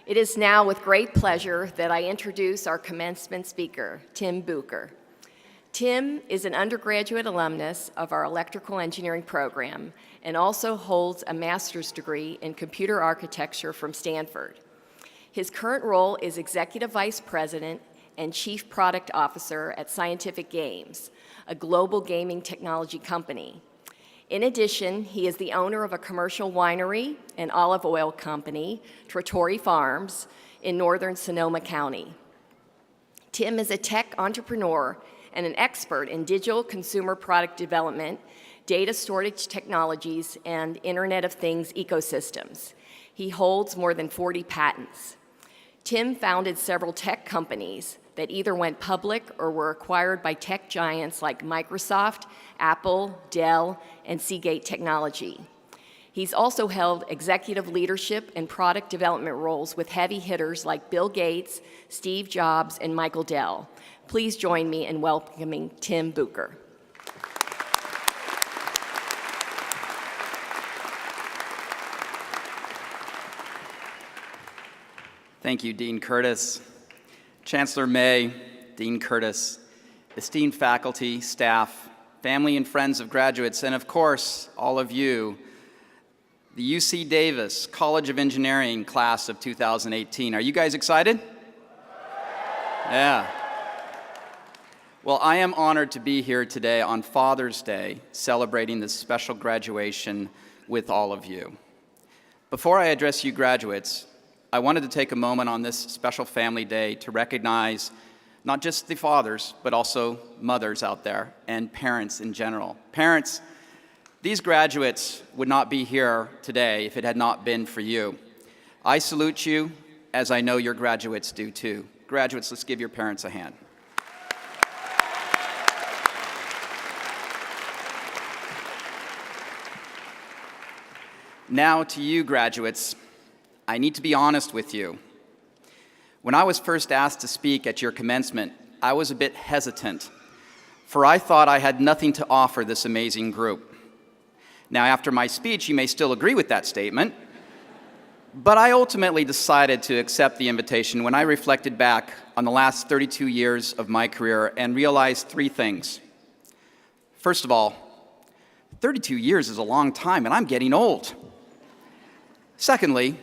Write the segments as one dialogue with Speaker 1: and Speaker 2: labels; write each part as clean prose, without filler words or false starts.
Speaker 1: It is now with great pleasure that I introduce our commencement speaker, Tim Bucher. Tim is an undergraduate alumnus of our electrical engineering program and also holds a master's degree in computer architecture from Stanford. His current role is Executive Vice President and Chief Product Officer at Scienctific Games, a global gaming technology company. In addition, he is the owner of a commercial winery and olive oil company, Trattori Farms, in northern Sonoma County. Tim is a tech entrepreneur and an expert in digital consumer product development, data storage technologies, and Internet of Things ecosystems. He holds more than 40 patents. Tim founded several tech companies that either went public or were acquired by tech giants like Microsoft, Apple, Dell, and Seagate Technology. He's also held executive leadership and product development roles with heavy hitters like Bill Gates, Steve Jobs, and Michael Dell. Please join me in welcoming Tim Bucher.
Speaker 2: Thank you, Dean Curtis. Chancellor May, Dean Curtis, esteemed faculty, staff, family and friends of graduates, and of course, all of you, the UC Davis College of Engineering class of 2018. Are you guys excited? Yeah. Well, I am honored to be here today on Father's Day, celebrating this special graduation with all of you. Before I address you graduates, I wanted to take a moment on this special family day to recognize not just the fathers, but also mothers out there and parents in general. Parents, these graduates would not be here today if it had not been for you. I salute you, as I know your graduates do too. Graduates, let's give your parents a hand. Now to you graduates, I need to be honest with you. When I was first asked to speak at your commencement, I was a bit hesitant, for I thought I had nothing to offer this amazing group. Now, after my speech, you may still agree with that statement, but I ultimately decided to accept the invitation when I reflected back on the last 32 years of my career and realized three things. First of all, 32 years is a long time, and I'm getting old. Secondly,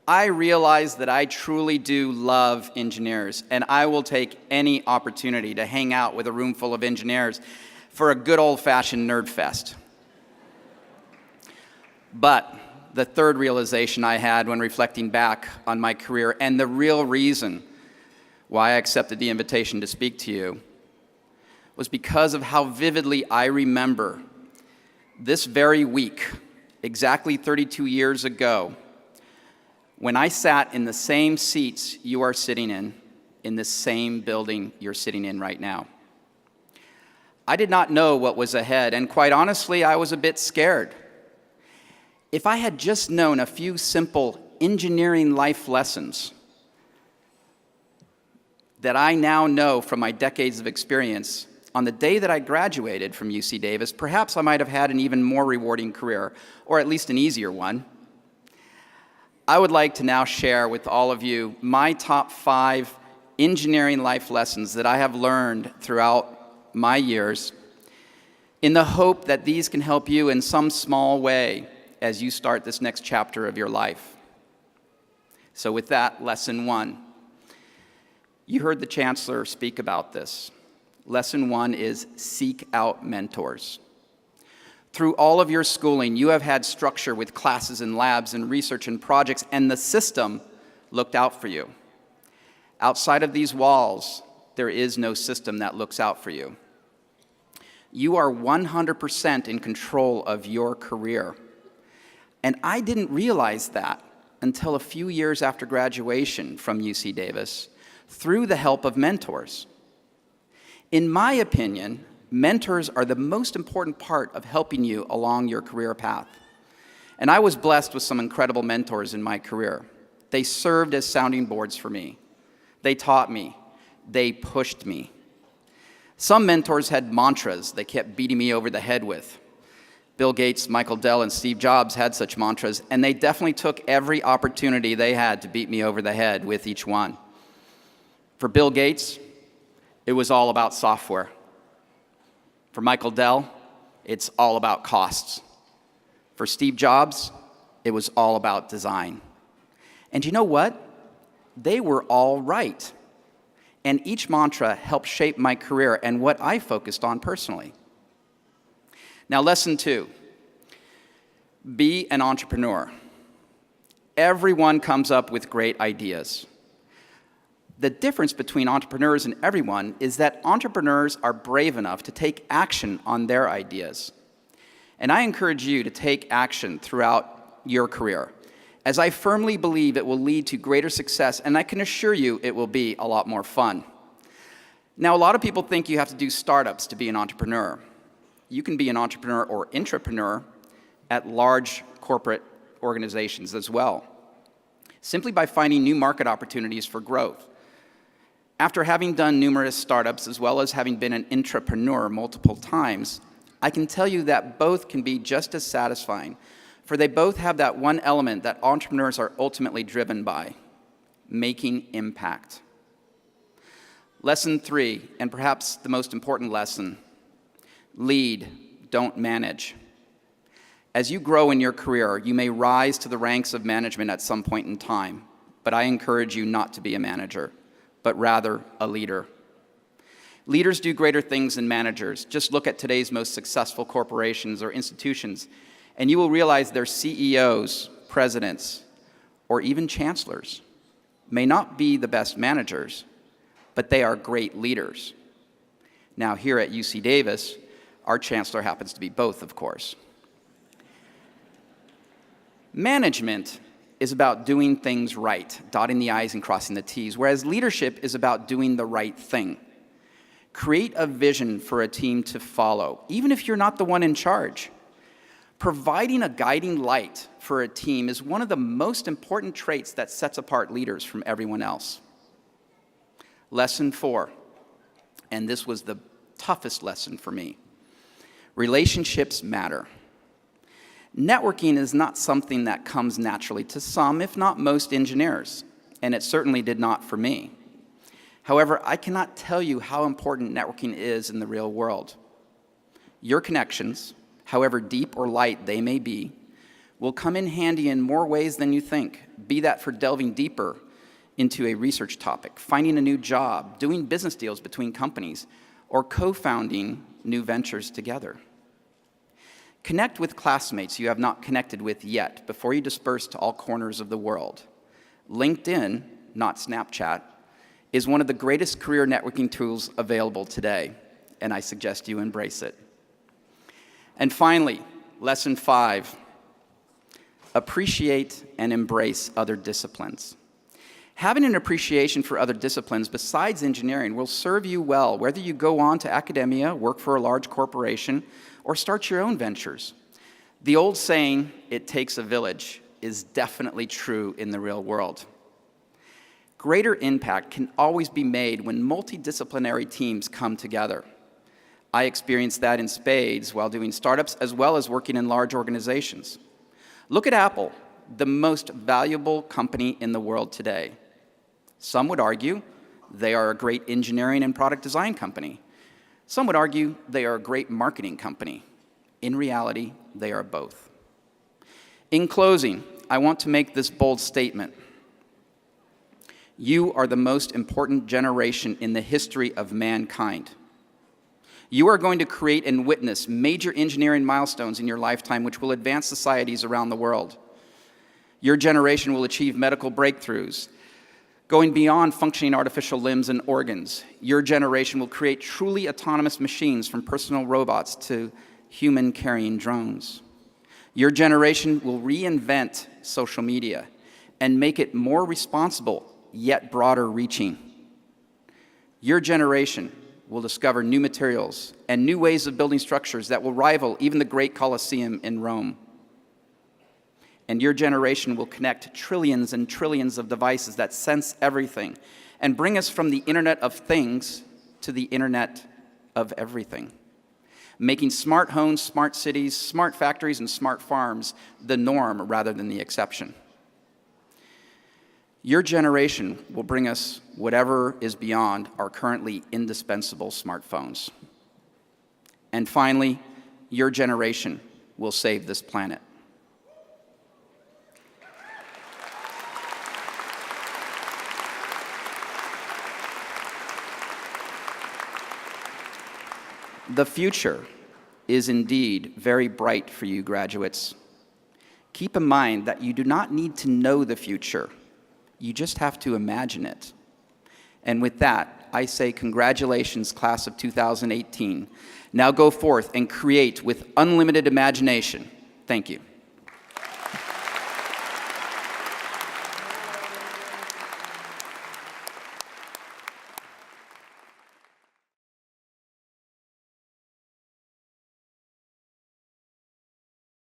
Speaker 2: I realize that I truly do love engineers, and I will take any opportunity to hang out with a room full of engineers for a good old-fashioned nerd fest. But the third realization I had when reflecting back on my career, and the real reason why I accepted the invitation to speak to you, was because of how vividly I remember this very week, exactly 32 years ago, when I sat in the same seats you are sitting in this same building you're sitting in right now. I did not know what was ahead, and quite honestly, I was a bit scared. If I had just known a few simple engineering life lessons that I now know from my decades of experience, on the day that I graduated from UC Davis, perhaps I might have had an even more rewarding career, or at least an easier one. I would like to now share with all of you my top 5 engineering life lessons that I have learned throughout my years, in the hope that these can help you in some small way as you start this next chapter of your life. So with that, lesson 1. You heard the Chancellor speak about this. Lesson 1 is seek out mentors. Through all of your schooling, you have had structure with classes and labs and research and projects, and the system looked out for you. Outside of these walls, there is no system that looks out for you. You are 100% in control of your career. And I didn't realize that until a few years after graduation from UC Davis, through the help of mentors. In my opinion, mentors are the most important part of helping you along your career path. And I was blessed with some incredible mentors in my career. They served as sounding boards for me. They taught me. They pushed me. Some mentors had mantras they kept beating me over the head with. Bill Gates, Michael Dell, and Steve Jobs had such mantras, and they definitely took every opportunity they had to beat me over the head with each one. For Bill Gates, it was all about software. For Michael Dell, it's all about costs. For Steve Jobs, it was all about design. And you know what? They were all right. And each mantra helped shape my career and what I focused on personally. Now, lesson 2, be an entrepreneur. Everyone comes up with great ideas. The difference between entrepreneurs and everyone is that entrepreneurs are brave enough to take action on their ideas. And I encourage you to take action throughout your career, as I firmly believe it will lead to greater success, and I can assure you it will be a lot more fun. Now, a lot of people think you have to do startups to be an entrepreneur. You can be an entrepreneur or intrapreneur at large corporate organizations as well, simply by finding new market opportunities for growth. After having done numerous startups, as well as having been an intrapreneur multiple times, I can tell you that both can be just as satisfying, for they both have that one element that entrepreneurs are ultimately driven by: making impact. Lesson 3, and perhaps the most important lesson: lead, don't manage. As you grow in your career, you may rise to the ranks of management at some point in time, but I encourage you not to be a manager, but rather a leader. Leaders do greater things than managers. Just look at today's most successful corporations or institutions, and you will realize their CEOs, presidents, or even chancellors may not be the best managers, but they are great leaders. Now, here at UC Davis, our chancellor happens to be both, of course. Management is about doing things right, dotting the I's and crossing the T's, whereas leadership is about doing the right thing. Create a vision for a team to follow, even if you're not the one in charge. Providing a guiding light for a team is one of the most important traits that sets apart leaders from everyone else. Lesson 4, and this was the toughest lesson for me: relationships matter. Networking is not something that comes naturally to some, if not most, engineers, and it certainly did not for me. However, I cannot tell you how important networking is in the real world. Your connections, however deep or light they may be, will come in handy in more ways than you think, be that for delving deeper into a research topic, finding a new job, doing business deals between companies, or co-founding new ventures together. Connect with classmates you have not connected with yet before you disperse to all corners of the world. LinkedIn, not Snapchat, is one of the greatest career networking tools available today, and I suggest you embrace it. And finally, lesson 5, appreciate and embrace other disciplines. Having an appreciation for other disciplines besides engineering will serve you well, whether you go on to academia, work for a large corporation, or start your own ventures. The old saying, "It takes a village," is definitely true in the real world. Greater impact can always be made when multidisciplinary teams come together. I experienced that in spades while doing startups as well as working in large organizations. Look at Apple, the most valuable company in the world today. Some would argue they are a great engineering and product design company. Some would argue they are a great marketing company. In reality, they are both. In closing, I want to make this bold statement. You are the most important generation in the history of mankind. You are going to create and witness major engineering milestones in your lifetime which will advance societies around the world. Your generation will achieve medical breakthroughs, going beyond functioning artificial limbs and organs. Your generation will create truly autonomous machines, from personal robots to human-carrying drones. Your generation will reinvent social media and make it more responsible, yet broader reaching. Your generation will discover new materials and new ways of building structures that will rival even the great Colosseum in Rome. And your generation will connect trillions and trillions of devices that sense everything and bring us from the Internet of Things to the Internet of Everything. making smart homes, smart cities, smart factories, and smart farms the norm rather than the exception. Your generation will bring us whatever is beyond our currently indispensable smartphones. And finally, your generation will save this planet. The future is indeed very bright for you graduates. Keep in mind that you do not need to know the future. You just have to imagine it. And with that, I say congratulations, class of 2018. Now go forth and create with unlimited imagination. Thank you.